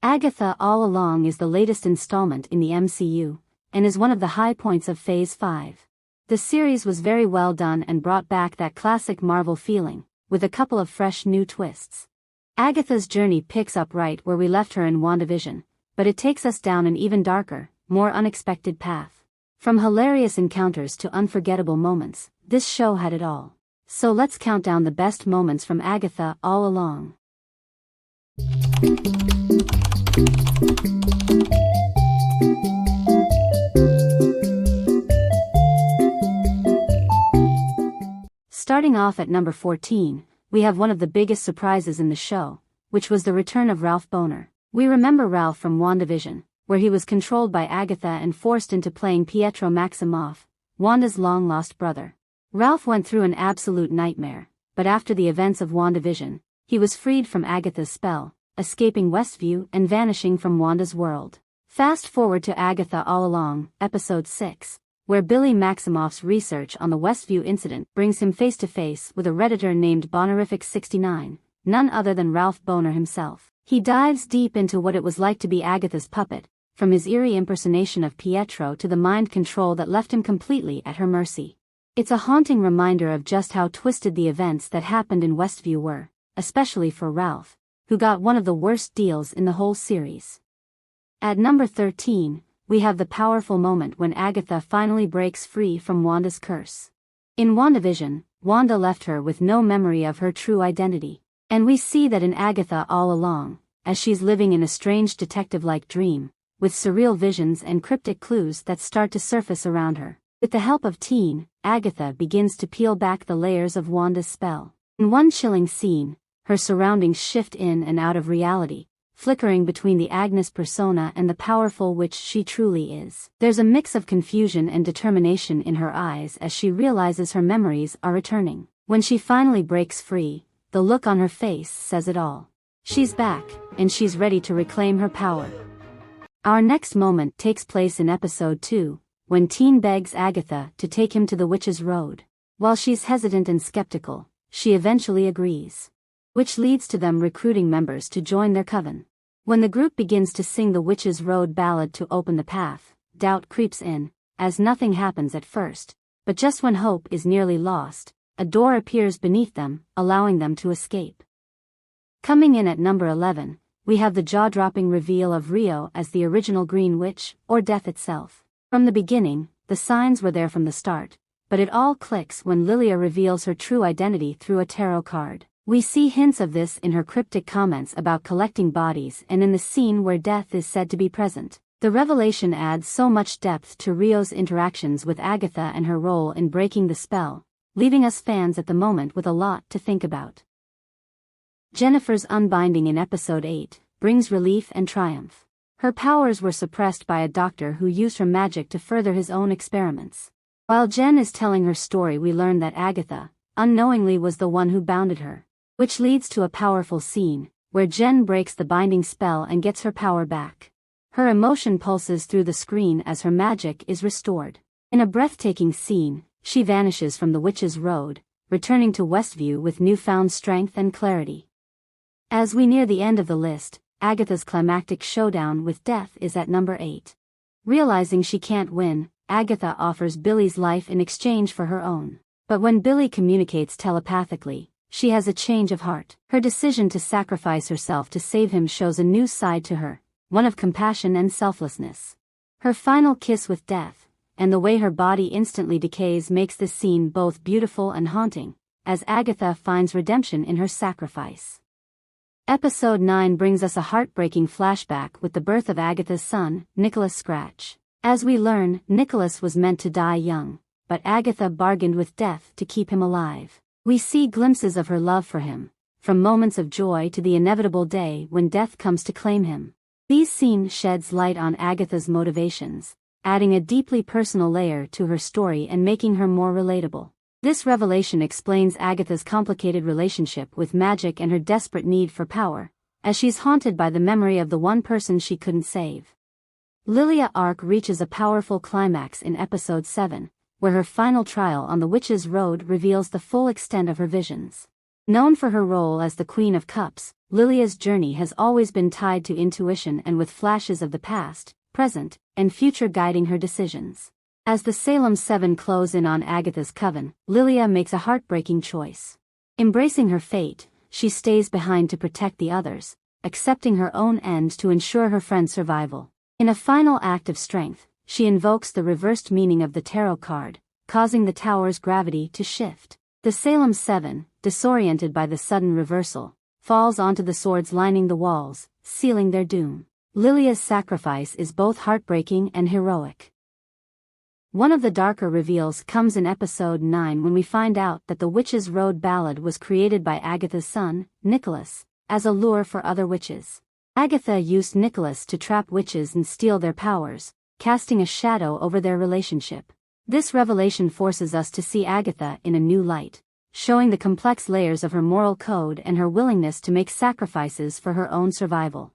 Agatha All Along is the latest installment in the MCU, and is one of the high points of Phase 5. The series was very well done and brought back that classic Marvel feeling, with a couple of fresh new twists. Agatha's journey picks up right where we left her in WandaVision, but it takes us down an even darker, more unexpected path. From hilarious encounters to unforgettable moments, this show had it all. So let's count down the best moments from Agatha All Along. Starting off at number 14, we have one of the biggest surprises in the show, which was the return of Ralph Bohner. We remember Ralph from WandaVision, where he was controlled by Agatha and forced into playing Pietro Maximoff, Wanda's long-lost brother. Ralph went through an absolute nightmare, but after the events of WandaVision, he was freed from Agatha's spell, escaping Westview and vanishing from Wanda's world. Fast forward to Agatha All Along, Episode 6, where Billy Maximoff's research on the Westview incident brings him face-to-face with a Redditor named Bonerific69, none other than Ralph Bohner himself. He dives deep into what it was like to be Agatha's puppet, from his eerie impersonation of Pietro to the mind control that left him completely at her mercy. It's a haunting reminder of just how twisted the events that happened in Westview were, especially for Ralph, who got one of the worst deals in the whole series. At number 13, we have the powerful moment when Agatha finally breaks free from Wanda's curse. In WandaVision, Wanda left her with no memory of her true identity, and we see that in Agatha All Along, as she's living in a strange detective-like dream, with surreal visions and cryptic clues that start to surface around her. With the help of Teen, Agatha begins to peel back the layers of Wanda's spell. In one chilling scene, her surroundings shift in and out of reality, flickering between the Agnes persona and the powerful witch she truly is. There's a mix of confusion and determination in her eyes as she realizes her memories are returning. When she finally breaks free, the look on her face says it all. She's back, and she's ready to reclaim her power. Our next moment takes place in Episode 2, when Teen begs Agatha to take him to the Witch's Road. While she's hesitant and skeptical, she eventually agrees, which leads to them recruiting members to join their coven. When the group begins to sing the Witch's Road ballad to open the path, doubt creeps in, as nothing happens at first, but just when hope is nearly lost, a door appears beneath them, allowing them to escape. Coming in at number 11, we have the jaw-dropping reveal of Rio as the original Green Witch, or Death itself. From the beginning, the signs were there from the start, but it all clicks when Lilia reveals her true identity through a tarot card. We see hints of this in her cryptic comments about collecting bodies and in the scene where Death is said to be present. The revelation adds so much depth to Rio's interactions with Agatha and her role in breaking the spell, leaving us fans at the moment with a lot to think about. Jennifer's unbinding in Episode 8 brings relief and triumph. Her powers were suppressed by a doctor who used her magic to further his own experiments. While Jen is telling her story, we learn that Agatha, unknowingly, was the one who bounded her, which leads to a powerful scene, where Jen breaks the binding spell and gets her power back. Her emotion pulses through the screen as her magic is restored. In a breathtaking scene, she vanishes from the Witch's Road, returning to Westview with newfound strength and clarity. As we near the end of the list, Agatha's climactic showdown with Death is at number 8. Realizing she can't win, Agatha offers Billy's life in exchange for her own. But when Billy communicates telepathically, she has a change of heart. Her decision to sacrifice herself to save him shows a new side to her, one of compassion and selflessness. Her final kiss with Death, and the way her body instantly decays, makes this scene both beautiful and haunting, as Agatha finds redemption in her sacrifice. Episode 9 brings us a heartbreaking flashback with the birth of Agatha's son, Nicholas Scratch. As we learn, Nicholas was meant to die young, but Agatha bargained with Death to keep him alive. We see glimpses of her love for him, from moments of joy to the inevitable day when Death comes to claim him. These scenes sheds light on Agatha's motivations, adding a deeply personal layer to her story and making her more relatable. This revelation explains Agatha's complicated relationship with magic and her desperate need for power, as she's haunted by the memory of the one person she couldn't save. Lilia's arc reaches a powerful climax in Episode 7, where her final trial on the Witch's Road reveals the full extent of her visions. Known for her role as the Queen of Cups, Lilia's journey has always been tied to intuition and with flashes of the past, present, and future guiding her decisions. As the Salem 7 close in on Agatha's coven, Lilia makes a heartbreaking choice. Embracing her fate, she stays behind to protect the others, accepting her own end to ensure her friend's survival. In a final act of strength, she invokes the reversed meaning of the tarot card, causing the tower's gravity to shift. The Salem 7, disoriented by the sudden reversal, falls onto the swords lining the walls, sealing their doom. Lilia's sacrifice is both heartbreaking and heroic. One of the darker reveals comes in episode 9 when we find out that the Witch's Road ballad was created by Agatha's son, Nicholas, as a lure for other witches. Agatha used Nicholas to trap witches and steal their powers, casting a shadow over their relationship. This revelation forces us to see Agatha in a new light, showing the complex layers of her moral code and her willingness to make sacrifices for her own survival.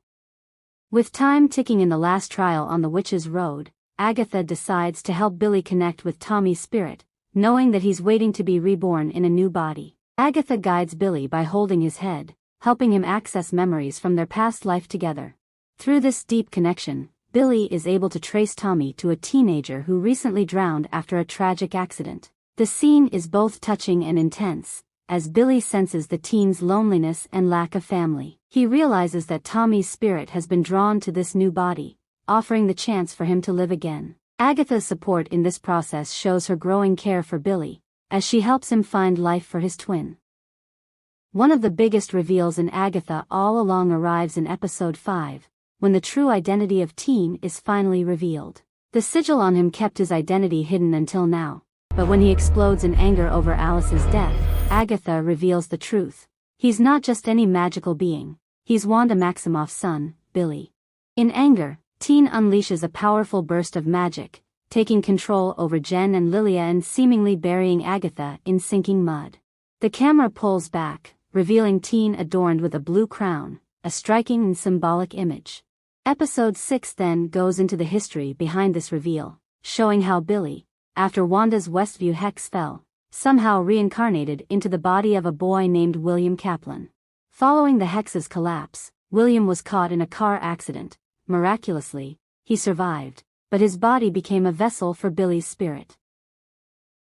With time ticking in the last trial on the Witch's Road, Agatha decides to help Billy connect with Tommy's spirit, knowing that he's waiting to be reborn in a new body. Agatha guides Billy by holding his head, helping him access memories from their past life together. Through this deep connection, Billy is able to trace Tommy to a teenager who recently drowned after a tragic accident. The scene is both touching and intense, as Billy senses the teen's loneliness and lack of family. He realizes that Tommy's spirit has been drawn to this new body, offering the chance for him to live again. Agatha's support in this process shows her growing care for Billy, as she helps him find life for his twin. One of the biggest reveals in Agatha All Along arrives in episode 5, when the true identity of Teen is finally revealed. The sigil on him kept his identity hidden until now, but when he explodes in anger over Alice's death, Agatha reveals the truth. He's not just any magical being, he's Wanda Maximoff's son, Billy. In anger, Teen unleashes a powerful burst of magic, taking control over Jen and Lilia and seemingly burying Agatha in sinking mud. The camera pulls back, revealing Teen adorned with a blue crown, a striking and symbolic image. Episode 6 then goes into the history behind this reveal, showing how Billy, after Wanda's Westview hex fell, somehow reincarnated into the body of a boy named William Kaplan. Following the hex's collapse, William was caught in a car accident. Miraculously, he survived, but his body became a vessel for Billy's spirit.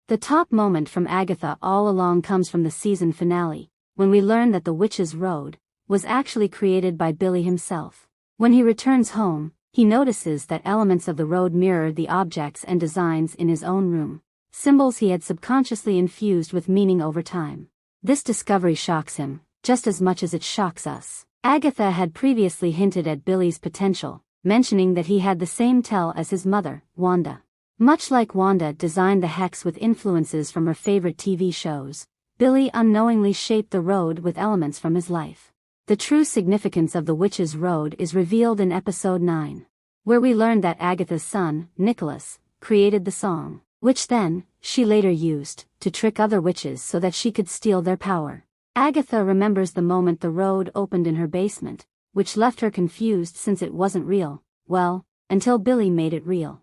The top moment from Agatha All Along comes from the season finale, when we learn that the Witch's Road was actually created by Billy himself. When he returns home, he notices that elements of the road mirror the objects and designs in his own room, symbols he had subconsciously infused with meaning over time. This discovery shocks him, just as much as it shocks us. Agatha had previously hinted at Billy's potential, mentioning that he had the same tell as his mother, Wanda. Much like Wanda designed the hex with influences from her favorite TV shows, Billy unknowingly shaped the road with elements from his life. The true significance of the Witch's Road is revealed in episode 9, where we learn that Agatha's son, Nicholas, created the song, which then, she later used, to trick other witches so that she could steal their power. Agatha remembers the moment the road opened in her basement, which left her confused since it wasn't real, well, until Billy made it real.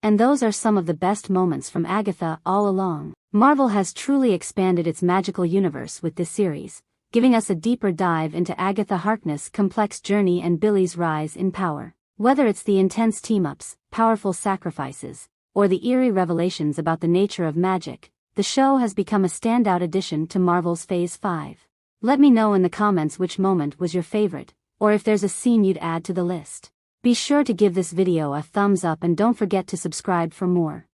And those are some of the best moments from Agatha All Along. Marvel has truly expanded its magical universe with this series, giving us a deeper dive into Agatha Harkness' complex journey and Billy's rise in power. Whether it's the intense team-ups, powerful sacrifices, or the eerie revelations about the nature of magic, the show has become a standout addition to Marvel's Phase 5. Let me know in the comments which moment was your favorite, or if there's a scene you'd add to the list. Be sure to give this video a thumbs up and don't forget to subscribe for more.